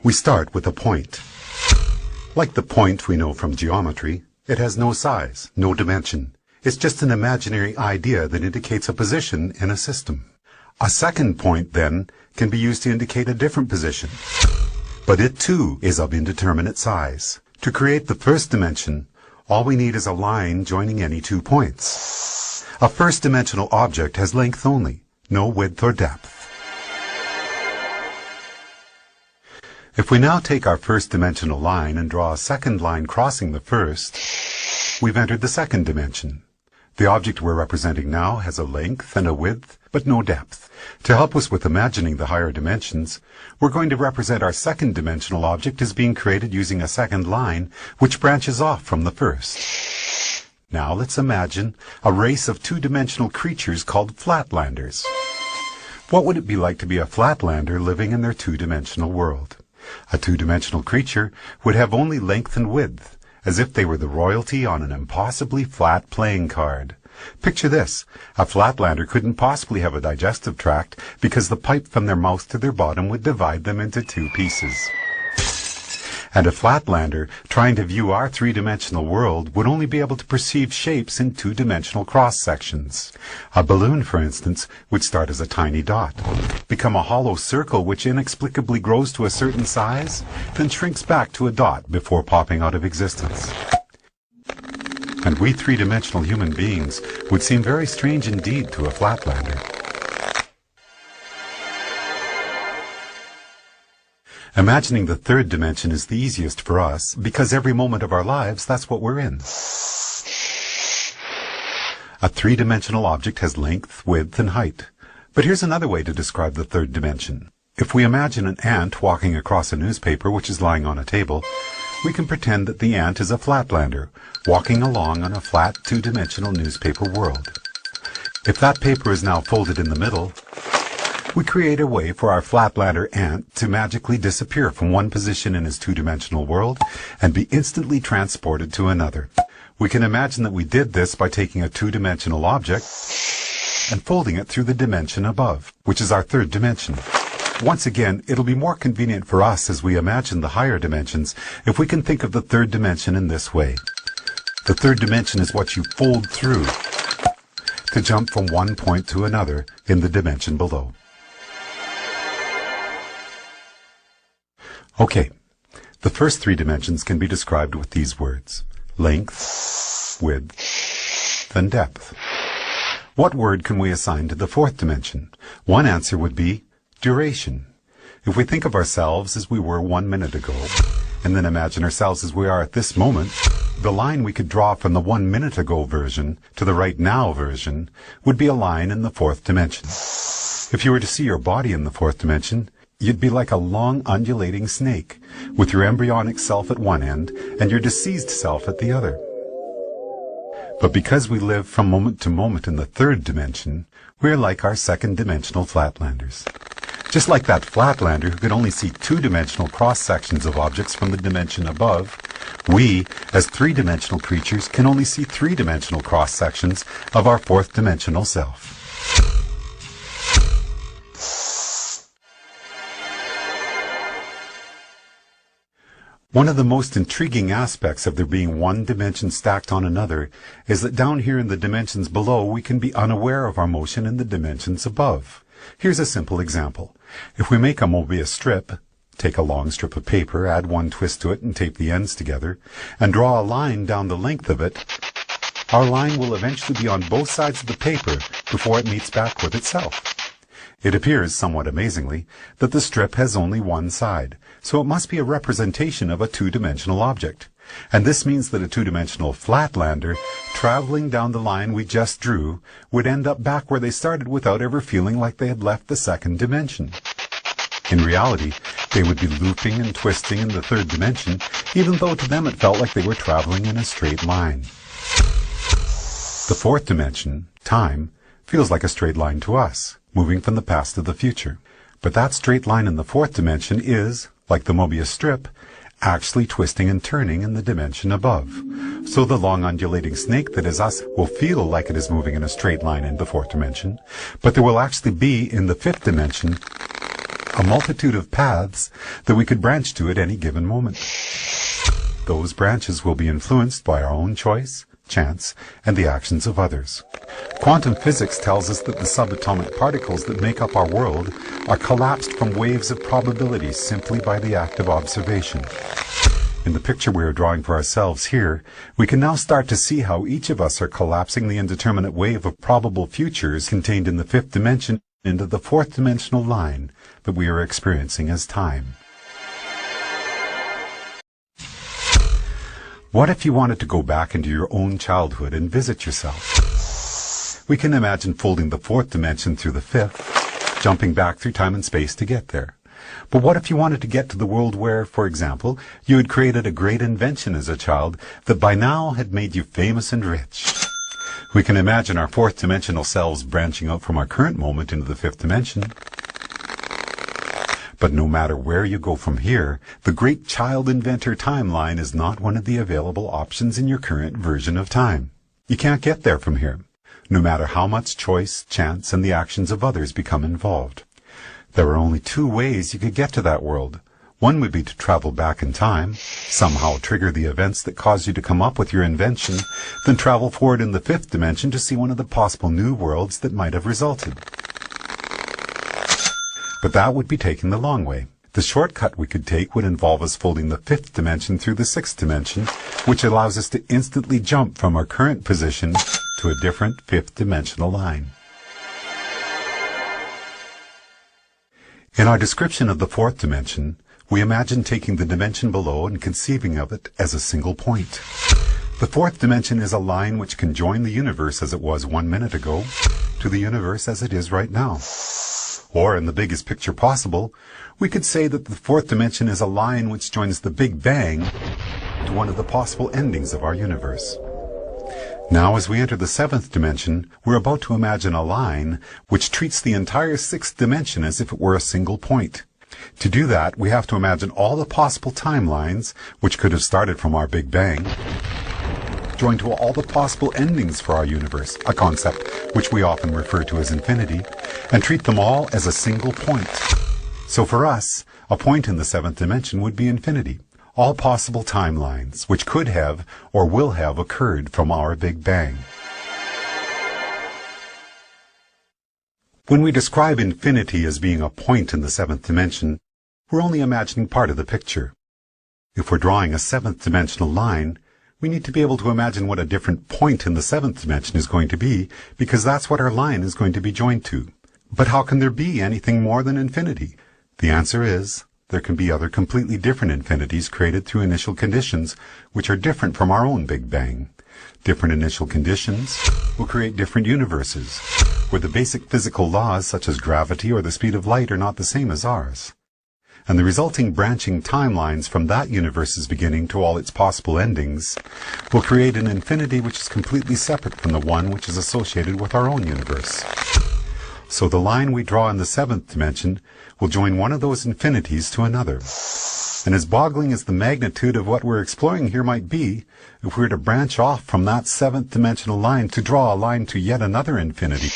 We start with a point. Like the point we know from geometry, it has no size, no dimension. It's just an imaginary idea that indicates a position in a system. A second point, then, can be used to indicate a different position. But it, too, is of indeterminate size. To create the first dimension, all we need is a line joining any 2 points. A first-dimensional object has length only, no width or depth. If we now take our first-dimensional line and draw a second line crossing the first, we've entered the second dimension. The object we're representing now has a length and a width, but no depth. To help us with imagining the higher dimensions, we're going to represent our second-dimensional object as being created using a second line, which branches off from the first. Now let's imagine a race of 2-dimensional creatures called flatlanders. What would it be like to be a flatlander living in their 2-dimensional world? A 2-dimensional creature would have only length and width, as if they were the royalty on an impossibly flat playing card. Picture this. A flatlander couldn't possibly have a digestive tract because the pipe from their mouth to their bottom would divide them into 2 pieces. And a flatlander trying to view our 3-dimensional world would only be able to perceive shapes in 2-dimensional cross-sections. A balloon, for instance, would start as a tiny dot, become a hollow circle which inexplicably grows to a certain size, then shrinks back to a dot before popping out of existence. And we 3-dimensional human beings would seem very strange indeed to a flatlander. Imagining the third dimension is the easiest for us, because every moment of our lives, that's what we're in. A 3-dimensional object has length, width, and height. But here's another way to describe the third dimension. If we imagine an ant walking across a newspaper which is lying on a table, we can pretend that the ant is a flatlander, walking along on a flat 2-dimensional newspaper world. If that paper is now folded in the middle, we create a way for our flatlander ant to magically disappear from one position in his 2-dimensional world and be instantly transported to another. We can imagine that we did this by taking a 2-dimensional object and folding it through the dimension above, which is our third dimension. Once again, it'll be more convenient for us as we imagine the higher dimensions if we can think of the third dimension in this way. The third dimension is what you fold through to jump from one point to another in the dimension below. Okay, the first 3 dimensions can be described with these words: length, width, and depth. What word can we assign to the fourth dimension? One answer would be duration. If we think of ourselves as we were 1 minute ago, and then imagine ourselves as we are at this moment, the line we could draw from the 1 minute ago version to the right now version would be a line in the fourth dimension. If you were to see your body in the fourth dimension, you'd be like a long undulating snake, with your embryonic self at one end and your deceased self at the other. But because we live from moment to moment in the third dimension, we're like our second-dimensional flatlanders. Just like that flatlander who could only see 2-dimensional cross-sections of objects from the dimension above, we, as 3-dimensional creatures, can only see 3-dimensional cross-sections of our fourth-dimensional self. One of the most intriguing aspects of there being one dimension stacked on another is that down here in the dimensions below we can be unaware of our motion in the dimensions above. Here's a simple example. If we make a Mobius strip, take a long strip of paper, add one twist to it and tape the ends together, and draw a line down the length of it, our line will eventually be on both sides of the paper before it meets back with itself. It appears, somewhat amazingly, that the strip has only one side, so it must be a representation of a 2-dimensional object. And this means that a 2-dimensional flatlander, traveling down the line we just drew, would end up back where they started without ever feeling like they had left the second dimension. In reality, they would be looping and twisting in the third dimension, even though to them it felt like they were traveling in a straight line. The fourth dimension, time, feels like a straight line to us, moving from the past to the future. But that straight line in the fourth dimension is, like the Mobius strip, actually twisting and turning in the dimension above. So the long undulating snake that is us will feel like it is moving in a straight line in the fourth dimension, but there will actually be, in the fifth dimension, a multitude of paths that we could branch to at any given moment. Those branches will be influenced by our own choice, chance, and the actions of others. Quantum physics tells us that the subatomic particles that make up our world are collapsed from waves of probability simply by the act of observation. In the picture we are drawing for ourselves here, we can now start to see how each of us are collapsing the indeterminate wave of probable futures contained in the fifth dimension into the fourth dimensional line that we are experiencing as time. What if you wanted to go back into your own childhood and visit yourself? We can imagine folding the fourth dimension through the fifth, jumping back through time and space to get there. But what if you wanted to get to the world where, for example, you had created a great invention as a child that by now had made you famous and rich? We can imagine our fourth dimensional selves branching out from our current moment into the fifth dimension. But no matter where you go from here, the great child inventor timeline is not one of the available options in your current version of time. You can't get there from here, no matter how much choice, chance, and the actions of others become involved. There are only two ways you could get to that world. One would be to travel back in time, somehow trigger the events that caused you to come up with your invention, then travel forward in the fifth dimension to see one of the possible new worlds that might have resulted. But that would be taking the long way. The shortcut we could take would involve us folding the fifth dimension through the sixth dimension, which allows us to instantly jump from our current position to a different fifth dimensional line. In our description of the fourth dimension, we imagine taking the dimension below and conceiving of it as a single point. The fourth dimension is a line which can join the universe as it was 1 minute ago to the universe as it is right now. Or, in the biggest picture possible, we could say that the fourth dimension is a line which joins the Big Bang to one of the possible endings of our universe. Now, as we enter the seventh dimension, we're about to imagine a line which treats the entire sixth dimension as if it were a single point. To do that, we have to imagine all the possible timelines, which could have started from our Big Bang, joined to all the possible endings for our universe, a concept which we often refer to as infinity, and treat them all as a single point. So for us, a point in the seventh dimension would be infinity, all possible timelines which could have or will have occurred from our Big Bang. When we describe infinity as being a point in the seventh dimension, we're only imagining part of the picture. If we're drawing a seventh dimensional line, we need to be able to imagine what a different point in the seventh dimension is going to be, because that's what our line is going to be joined to. But how can there be anything more than infinity? The answer is, there can be other completely different infinities created through initial conditions which are different from our own Big Bang. Different initial conditions will create different universes, where the basic physical laws such as gravity or the speed of light are not the same as ours. And the resulting branching timelines from that universe's beginning to all its possible endings will create an infinity which is completely separate from the one which is associated with our own universe. So the line we draw in the seventh dimension will join one of those infinities to another. And as boggling as the magnitude of what we're exploring here might be, if we were to branch off from that seventh dimensional line to draw a line to yet another infinity,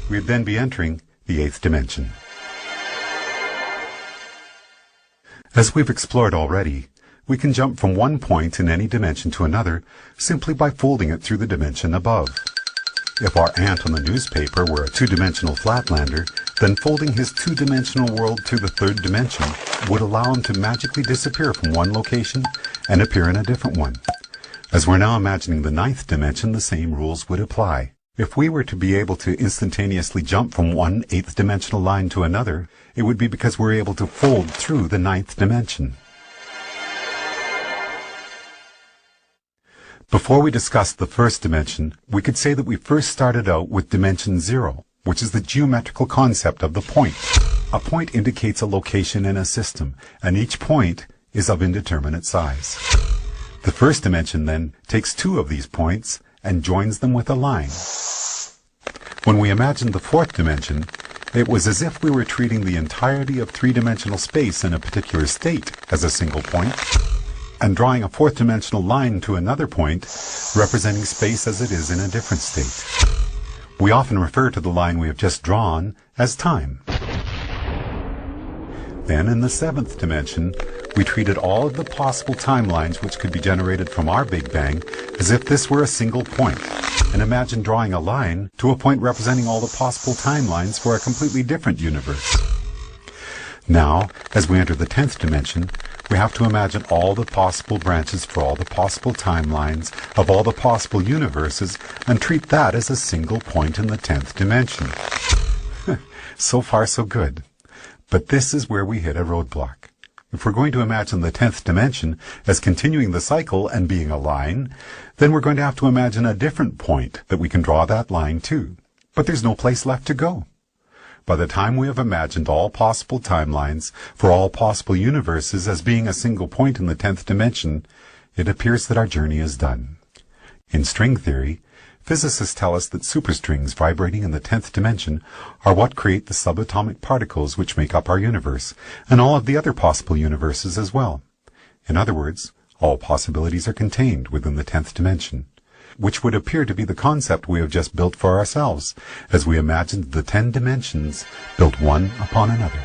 we'd then be entering the eighth dimension. As we've explored already, we can jump from one point in any dimension to another simply by folding it through the dimension above. If our ant on the newspaper were a two-dimensional flatlander, then folding his two-dimensional world to the third dimension would allow him to magically disappear from one location and appear in a different one. As we're now imagining the ninth dimension, the same rules would apply. If we were to be able to instantaneously jump from one eighth dimensional line to another, it would be because we're able to fold through the ninth dimension. Before we discuss the first dimension, we could say that we first started out with dimension 0, which is the geometrical concept of the point. A point indicates a location in a system, and each point is of indeterminate size. The first dimension then takes two of these points and joins them with a line. When we imagined the fourth dimension, it was as if we were treating the entirety of three-dimensional space in a particular state as a single point, and drawing a fourth-dimensional line to another point, representing space as it is in a different state. We often refer to the line we have just drawn as time. Then, in the 7th dimension, we treated all of the possible timelines which could be generated from our Big Bang as if this were a single point, and imagine drawing a line to a point representing all the possible timelines for a completely different universe. Now, as we enter the 10th dimension, we have to imagine all the possible branches for all the possible timelines of all the possible universes and treat that as a single point in the 10th dimension. So far, so good. But this is where we hit a roadblock. If we're going to imagine the 10th dimension as continuing the cycle and being a line, then we're going to have to imagine a different point that we can draw that line to. But there's no place left to go. By the time we have imagined all possible timelines for all possible universes as being a single point in the 10th dimension, it appears that our journey is done. In string theory, physicists tell us that superstrings vibrating in the 10th dimension are what create the subatomic particles which make up our universe, and all of the other possible universes as well. In other words, all possibilities are contained within the 10th dimension, which would appear to be the concept we have just built for ourselves, as we imagined the 10 dimensions built one upon another.